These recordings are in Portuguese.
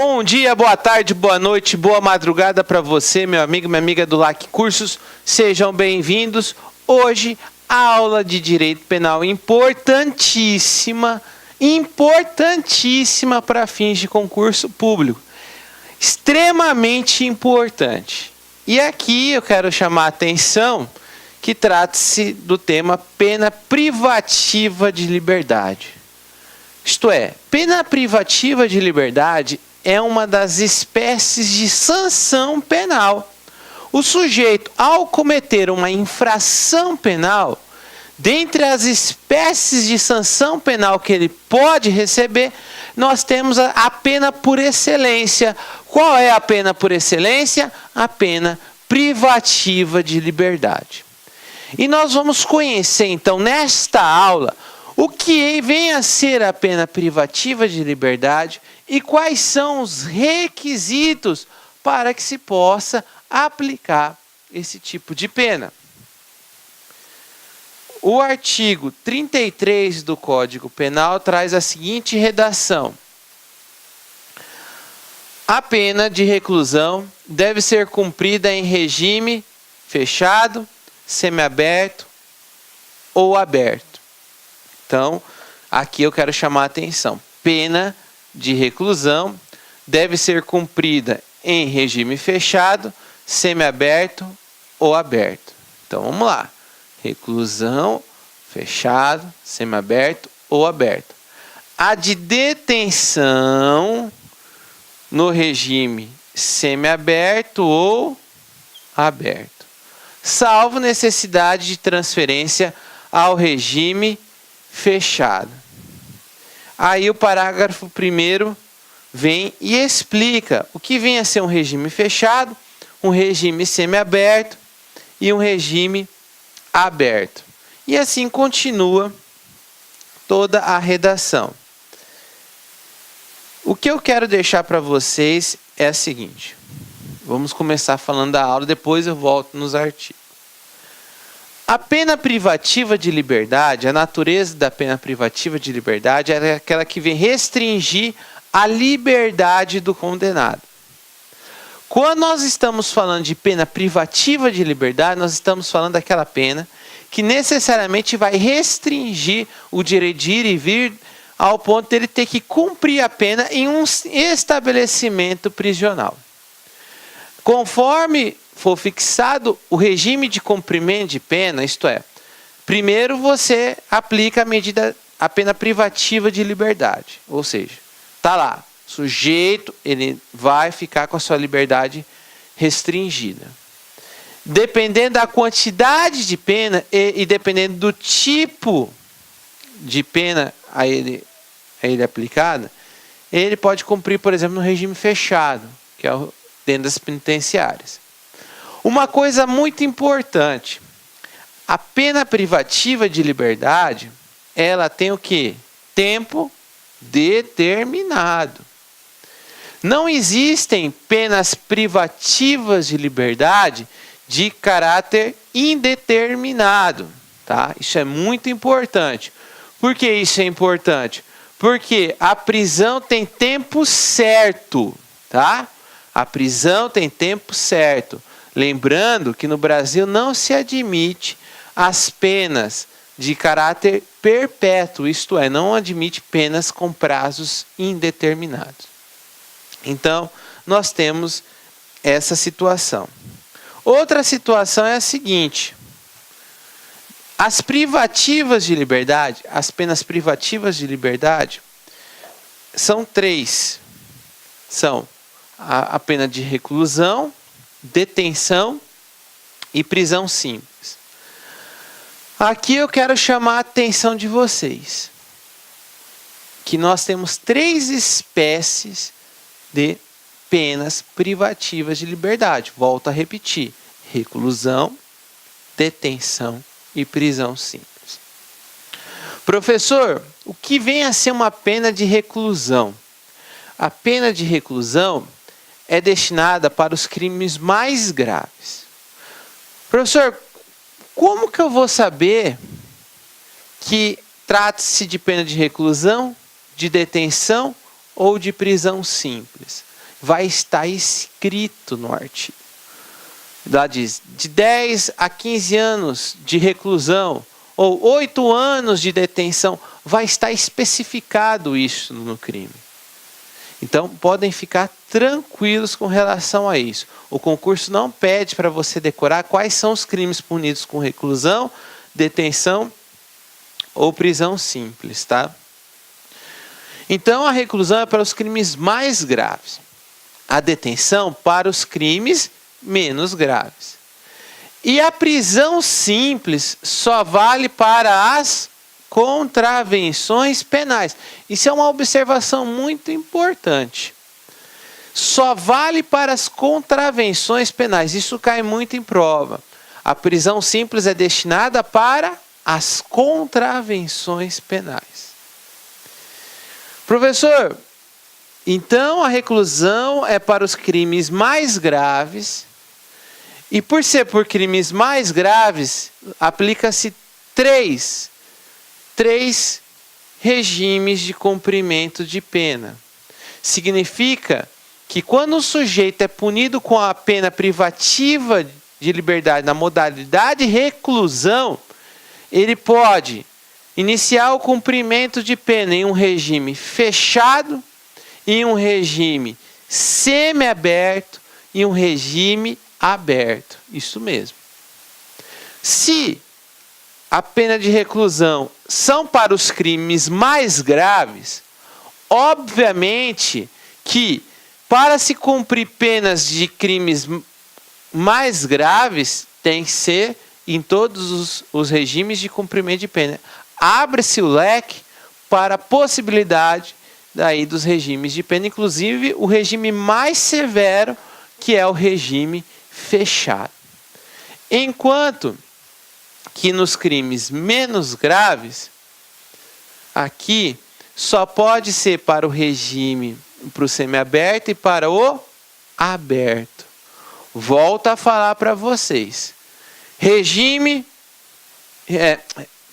Bom dia, boa tarde, boa noite, boa madrugada para você, meu amigo, minha amiga do LAC Cursos. Sejam bem-vindos. Hoje, a aula de Direito Penal importantíssima para fins de concurso público. Extremamente importante. E aqui eu quero chamar a atenção que trata-se do tema pena privativa de liberdade. Isto é, pena privativa de liberdade é uma das espécies de sanção penal. O sujeito, ao cometer uma infração penal, dentre as espécies de sanção penal que ele pode receber, nós temos a pena por excelência. Qual é a pena por excelência? A pena privativa de liberdade. E nós vamos conhecer, então, nesta aula, o que vem a ser a pena privativa de liberdade e quais são os requisitos para que se possa aplicar esse tipo de pena. O artigo 33 do Código Penal traz a seguinte redação: a pena de reclusão deve ser cumprida em regime fechado, semiaberto ou aberto. Então, aqui eu quero chamar a atenção. Pena de reclusão deve ser cumprida em regime fechado, semiaberto ou aberto. Então, vamos lá. Reclusão, fechado, semiaberto ou aberto. A de detenção no regime semiaberto ou aberto, salvo necessidade de transferência ao regime fechado. Aí o parágrafo 1º vem e explica o que vem a ser um regime fechado, um regime semiaberto e um regime aberto. E assim continua toda a redação. O que eu quero deixar para vocês é o seguinte. Vamos começar falando da aula, depois eu volto nos artigos. A pena privativa de liberdade, a natureza da pena privativa de liberdade é aquela que vem restringir a liberdade do condenado. Quando nós estamos falando de pena privativa de liberdade, nós estamos falando daquela pena que necessariamente vai restringir o direito de ir e vir ao ponto de ele ter que cumprir a pena em um estabelecimento prisional. Conforme for fixado o regime de cumprimento de pena, isto é, primeiro você aplica a pena privativa de liberdade, ou seja, está lá, sujeito, ele vai ficar com a sua liberdade restringida. Dependendo da quantidade de pena e dependendo do tipo de pena a ele aplicada, ele pode cumprir, por exemplo, no regime fechado, que é dentro das penitenciárias. Uma coisa muito importante, a pena privativa de liberdade, ela tem o quê? Tempo determinado. Não existem penas privativas de liberdade de caráter indeterminado, tá? Isso é muito importante. Por que isso é importante? Porque a prisão tem tempo certo, tá? A prisão tem tempo certo. Lembrando que no Brasil não se admite as penas de caráter perpétuo, isto é, não admite penas com prazos indeterminados. Então, nós temos essa situação. Outra situação é a seguinte: as privativas de liberdade, as penas privativas de liberdade, são 3. São a pena de reclusão, detenção e prisão simples. Aqui eu quero chamar a atenção de vocês que nós temos 3 espécies de penas privativas de liberdade. Volto a repetir: reclusão, detenção e prisão simples. Professor, o que vem a ser uma pena de reclusão? A pena de reclusão é destinada para os crimes mais graves. Professor, como que eu vou saber que trata-se de pena de reclusão, de detenção ou de prisão simples. Vai estar escrito no artigo. Lá diz, de 10 a 15 anos de reclusão, ou 8 anos de detenção, vai estar especificado isso no crime. Então, podem ficar tranquilos com relação a isso. O concurso não pede para você decorar quais são os crimes punidos com reclusão, detenção ou prisão simples, tá? Então, a reclusão é para os crimes mais graves. A detenção para os crimes menos graves. E a prisão simples só vale para as contravenções penais. Isso é uma observação muito importante. Só vale para as contravenções penais. Isso cai muito em prova. A prisão simples é destinada para as contravenções penais. Professor, então a reclusão é para os crimes mais graves. E por ser por crimes mais graves, aplica-se três regimes de cumprimento de pena. Significa que quando o sujeito é punido com a pena privativa de liberdade na modalidade reclusão, ele pode iniciar o cumprimento de pena em um regime fechado, em um regime semiaberto e um regime aberto. Isso mesmo. Se a pena de reclusão são para os crimes mais graves, obviamente que para se cumprir penas de crimes mais graves, tem que ser em todos os regimes de cumprimento de pena. Abre-se o leque para a possibilidade daí dos regimes de pena, inclusive o regime mais severo, que é o regime fechado. Enquanto que nos crimes menos graves, aqui só pode ser para o regime, para o semiaberto e para o aberto. Volto a falar para vocês. Regime,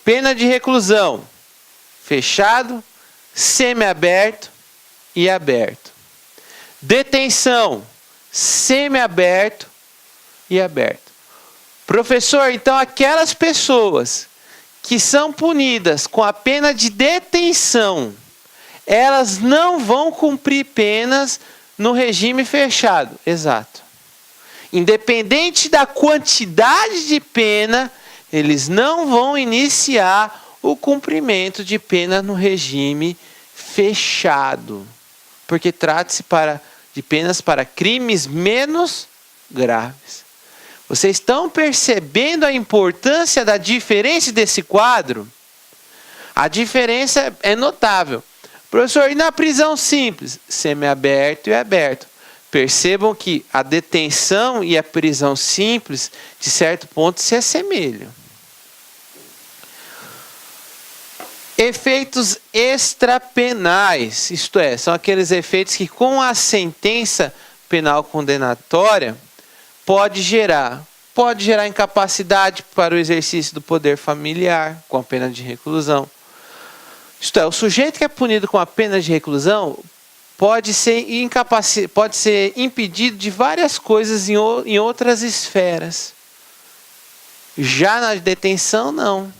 pena de reclusão, fechado, semiaberto e aberto. Detenção, semiaberto e aberto. Professor, então aquelas pessoas que são punidas com a pena de detenção, elas não vão cumprir penas no regime fechado. Exato. Independente da quantidade de pena, eles não vão iniciar o cumprimento de pena no regime fechado. Porque trata-se de penas para crimes menos graves. Vocês estão percebendo a importância da diferença desse quadro? A diferença é notável. Professor, e na prisão simples? Semiaberto e aberto. Percebam que a detenção e a prisão simples, de certo ponto, se assemelham. Efeitos extrapenais, isto é, são aqueles efeitos que com a sentença penal condenatória pode gerar incapacidade para o exercício do poder familiar com a pena de reclusão. Isto é, o sujeito que é punido com a pena de reclusão pode ser impedido de várias coisas em outras esferas. Já na detenção, não.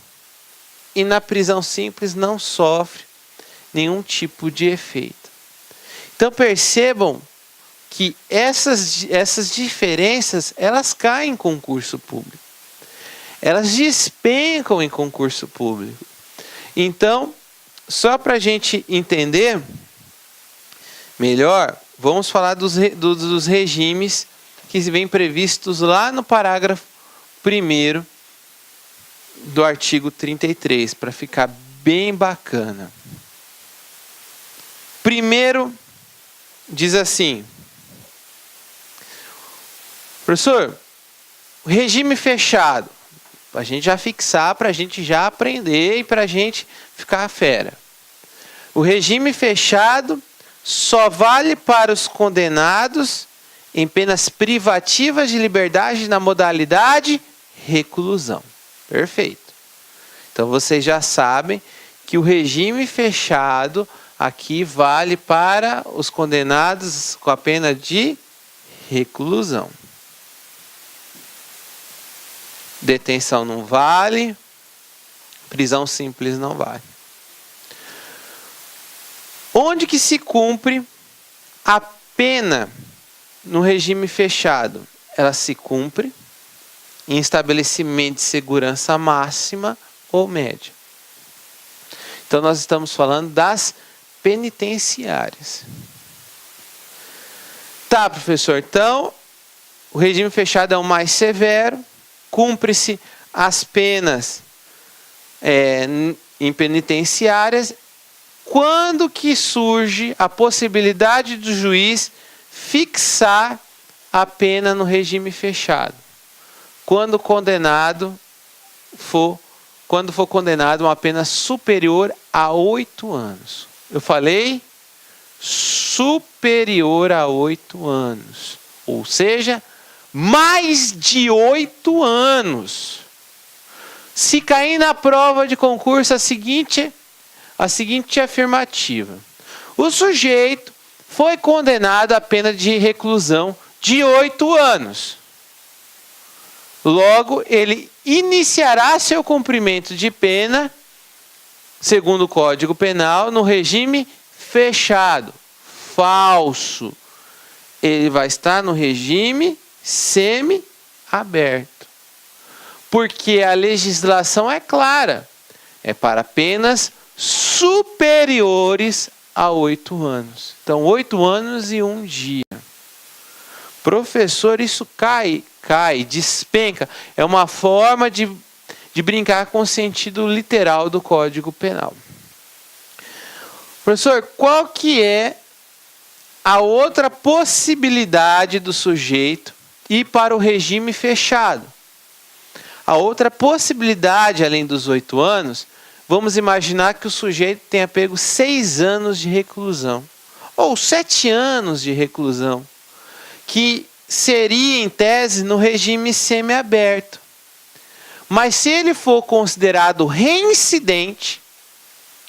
E na prisão simples não sofre nenhum tipo de efeito. Então percebam que essas diferenças, elas caem em concurso público. Elas despencam em concurso público. Então, só para a gente entender melhor, vamos falar dos regimes que vêm previstos lá no parágrafo 1º do artigo 33, para ficar bem bacana. Primeiro, diz assim: professor, o regime fechado, para a gente já fixar, para a gente já aprender e para a gente ficar fera. O regime fechado só vale para os condenados em penas privativas de liberdade na modalidade reclusão. Perfeito. Então vocês já sabem que o regime fechado aqui vale para os condenados com a pena de reclusão. Detenção não vale, prisão simples não vale. Onde que se cumpre a pena no regime fechado? Ela se cumpre em estabelecimento de segurança máxima ou média. Então nós estamos falando das penitenciárias. Tá, professor, então o regime fechado é o mais severo, cumpre-se as penas em penitenciárias. Quando que surge a possibilidade do juiz fixar a pena no regime fechado? Quando for condenado a uma pena superior a 8 anos. Eu falei superior a 8 anos. Ou seja, mais de 8 anos. Se cair na prova de concurso a seguinte afirmativa: o sujeito foi condenado à pena de reclusão de 8 anos. Logo, ele iniciará seu cumprimento de pena, segundo o Código Penal, no regime fechado. Falso. Ele vai estar no regime semi-aberto. Porque a legislação é clara. É para penas superiores a 8 anos. Então, 8 anos e 1 dia. Professor, isso cai, despenca. É uma forma de brincar com o sentido literal do Código Penal. Professor, qual que é a outra possibilidade do sujeito ir para o regime fechado? A outra possibilidade, além dos 8 anos, vamos imaginar que o sujeito tenha pego 6 anos de reclusão, ou 7 anos de reclusão, que seria, em tese, no regime semiaberto. Mas se ele for considerado reincidente,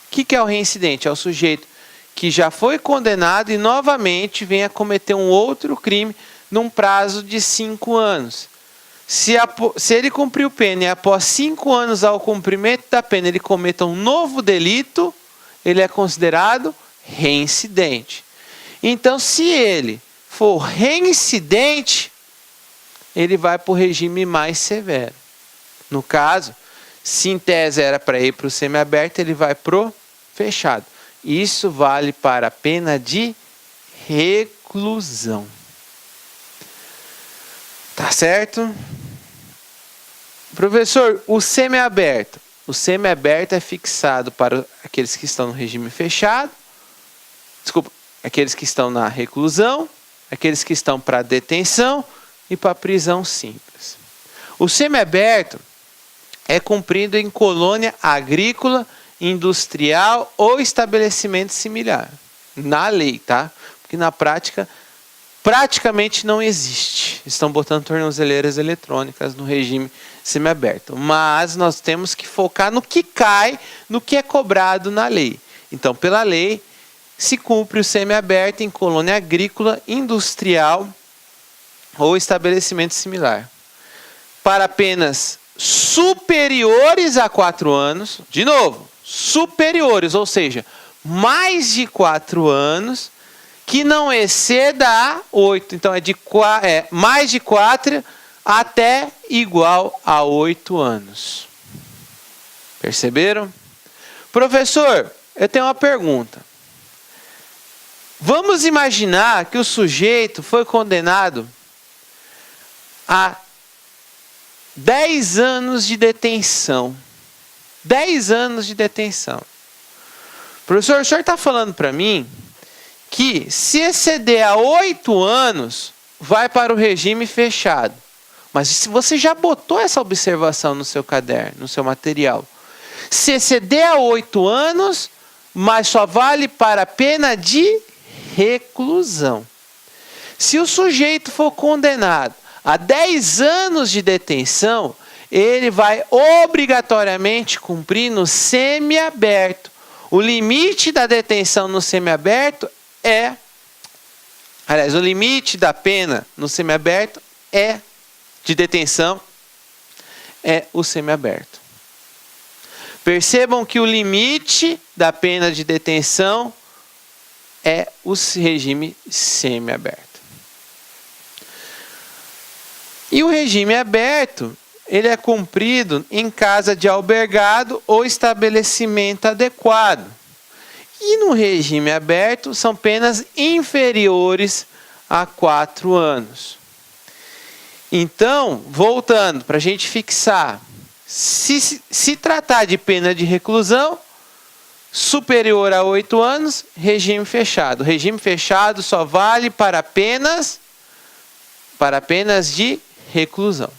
o que é o reincidente? É o sujeito que já foi condenado e novamente vem a cometer um outro crime num prazo de 5 anos. Se ele cumpriu pena e após 5 anos ao cumprimento da pena ele cometa um novo delito, ele é considerado reincidente. Então, se ele for reincidente, ele vai para o regime mais severo. No caso, se em tese era para ir para o semiaberto, ele vai para o fechado. Isso vale para a pena de reclusão. Tá certo? Professor, o semiaberto. O semiaberto é fixado para aqueles que estão no regime fechado. Desculpa, aqueles que estão na reclusão, aqueles que estão para detenção e para prisão simples. O semiaberto é cumprido em colônia agrícola, industrial ou estabelecimento similar. Na lei, tá? Porque na prática, praticamente não existe. Estão botando tornozeleiras eletrônicas no regime semiaberto. Mas nós temos que focar no que cai, no que é cobrado na lei. Então, pela lei, se cumpre o semiaberto em colônia agrícola, industrial ou estabelecimento similar. Para penas superiores a 4 anos, de novo, superiores, ou seja, mais de 4 anos, que não exceda a 8. Então, é mais de 4 até igual a 8 anos. Perceberam? Professor, eu tenho uma pergunta. Vamos imaginar que o sujeito foi condenado a 10 anos de detenção. 10 anos de detenção. Professor, o senhor está falando para mim que se exceder a 8 anos, vai para o regime fechado. Mas se você já botou essa observação no seu caderno, no seu material. Se exceder a 8 anos, mas só vale para a pena de reclusão. Se o sujeito for condenado a 10 anos de detenção, ele vai obrigatoriamente cumprir no semiaberto. O limite da detenção no semiaberto o limite da pena no semiaberto de detenção é o semiaberto. Percebam que o limite da pena de detenção é o regime semiaberto. E o regime aberto, ele é cumprido em casa de albergado ou estabelecimento adequado. E no regime aberto são penas inferiores a 4 anos. Então, voltando, para a gente fixar, se tratar de pena de reclusão superior a 8 anos, regime fechado. O regime fechado só vale para penas de reclusão.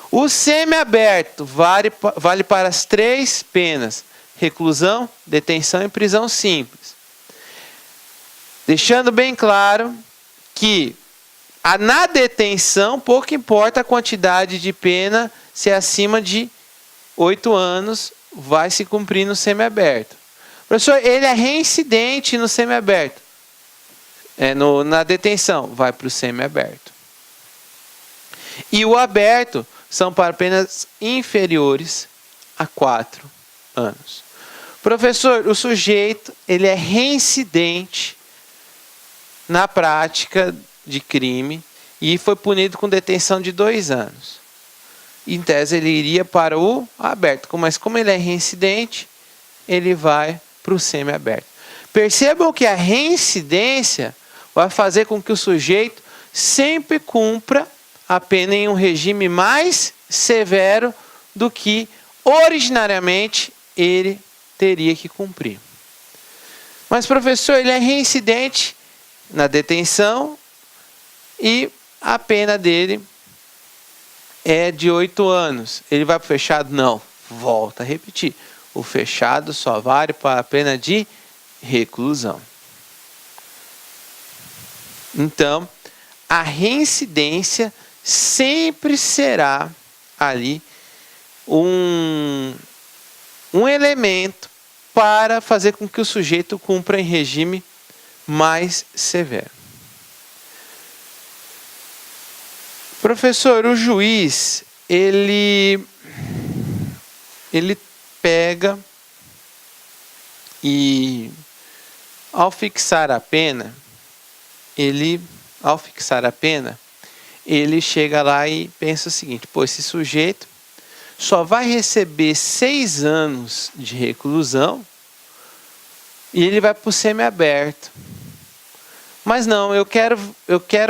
O semiaberto vale para as 3 penas: reclusão, detenção e prisão simples. Deixando bem claro que na detenção pouco importa a quantidade de pena, se é acima de 8 anos, vai se cumprir no semiaberto. Professor, ele é reincidente no semiaberto. Na detenção, vai para o semiaberto. E o aberto são para penas inferiores a 4 anos. Professor, o sujeito ele é reincidente na prática de crime e foi punido com detenção de 2 anos. Em tese, ele iria para o aberto, mas como ele é reincidente, ele vai para o semiaberto. Percebam que a reincidência vai fazer com que o sujeito sempre cumpra a pena em um regime mais severo do que originariamente ele teria que cumprir. Mas, professor, ele é reincidente na detenção e a pena dele é de 8 anos. Ele vai para o fechado? Não. Volta a repetir. O fechado só vale para a pena de reclusão. Então, a reincidência sempre será ali um elemento para fazer com que o sujeito cumpra em regime mais severo. Professor, o juiz, ele pega e, ao fixar a pena, ele chega lá e pensa o seguinte: esse sujeito só vai receber 6 anos de reclusão e ele vai para o semiaberto. Mas não, eu quero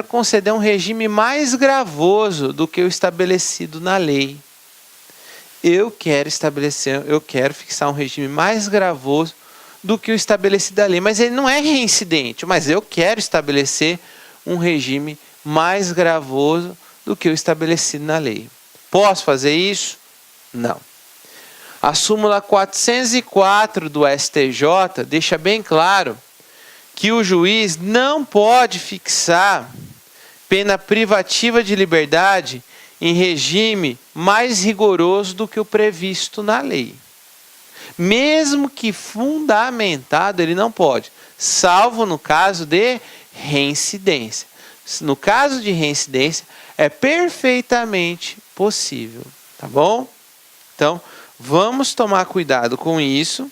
conceder um regime mais gravoso do que o estabelecido na lei. Eu quero fixar um regime mais gravoso do que o estabelecido na lei. Mas ele não é reincidente, mas eu quero estabelecer um regime mais gravoso do que o estabelecido na lei. Posso fazer isso? Não. A súmula 404 do STJ deixa bem claro que o juiz não pode fixar pena privativa de liberdade em regime mais rigoroso do que o previsto na lei. Mesmo que fundamentado, ele não pode, salvo no caso de reincidência. No caso de reincidência, é perfeitamente possível, tá bom? Então, vamos tomar cuidado com isso.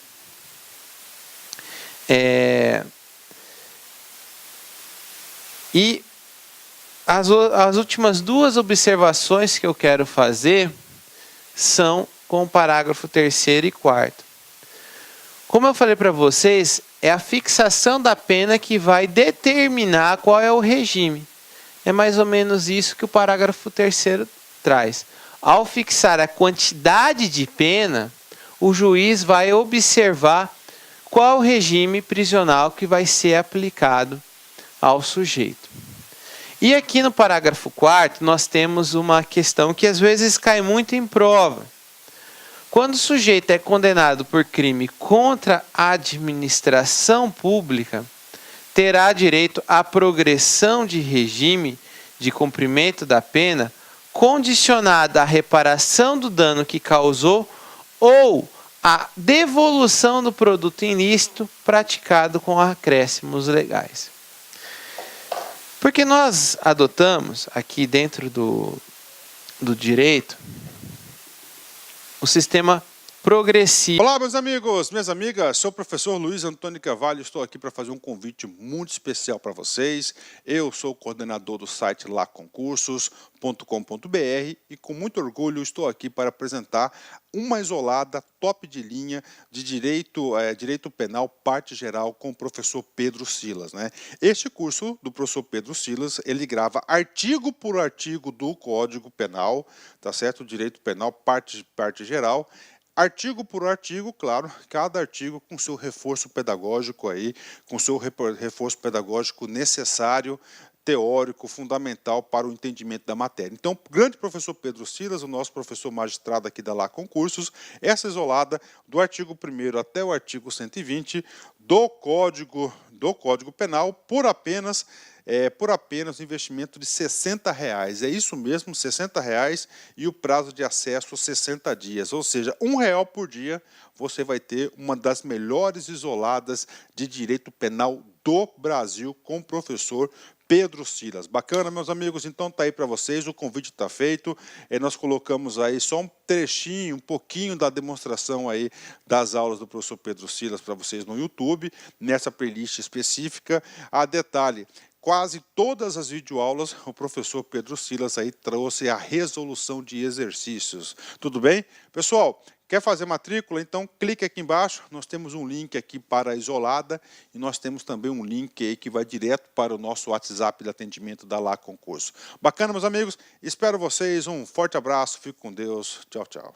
E as últimas 2 observações que eu quero fazer são com o parágrafo 3º e 4º. Como eu falei para vocês, é a fixação da pena que vai determinar qual é o regime. É mais ou menos isso que o parágrafo 3º traz. Ao fixar a quantidade de pena, o juiz vai observar qual o regime prisional que vai ser aplicado ao sujeito. E aqui no parágrafo 4º, nós temos uma questão que às vezes cai muito em prova. Quando o sujeito é condenado por crime contra a administração pública, terá direito à progressão de regime de cumprimento da pena condicionada à reparação do dano que causou ou a devolução do produto ilícito praticado com acréscimos legais. Porque nós adotamos aqui dentro do direito o sistema progressivo. Olá, meus amigos, minhas amigas, sou o professor Luiz Antônio Carvalho, estou aqui para fazer um convite muito especial para vocês. Eu sou o coordenador do site laconcursos.com.br e com muito orgulho estou aqui para apresentar uma isolada top de linha de direito penal, parte geral, com o professor Pedro Silas, né? Este curso do professor Pedro Silas, ele grava artigo por artigo do Código Penal, tá certo? Direito penal, parte geral. Artigo por artigo, claro, cada artigo com seu reforço pedagógico aí, com seu reforço pedagógico necessário, teórico, fundamental para o entendimento da matéria. Então, o grande professor Pedro Silas, o nosso professor magistrado aqui da Lá Concursos, essa isolada do artigo 1º até o artigo 120 do Código Penal por apenas um investimento de R$60. É isso mesmo, R$60 e o prazo de acesso 60 dias. Ou seja, R$1 por dia você vai ter uma das melhores isoladas de direito penal do Brasil com o professor Pedro Silas. Bacana, meus amigos? Então tá aí para vocês, o convite está feito. Nós colocamos aí só um trechinho, um pouquinho da demonstração aí das aulas do professor Pedro Silas para vocês no YouTube, nessa playlist específica. Detalhe, quase todas as videoaulas, o professor Pedro Silas aí trouxe a resolução de exercícios. Tudo bem? Pessoal, quer fazer matrícula? Então clique aqui embaixo, nós temos um link aqui para a isolada e nós temos também um link aí que vai direto para o nosso WhatsApp de atendimento da Lá Concurso. Bacana, meus amigos? Espero vocês, um forte abraço, fique com Deus, tchau, tchau.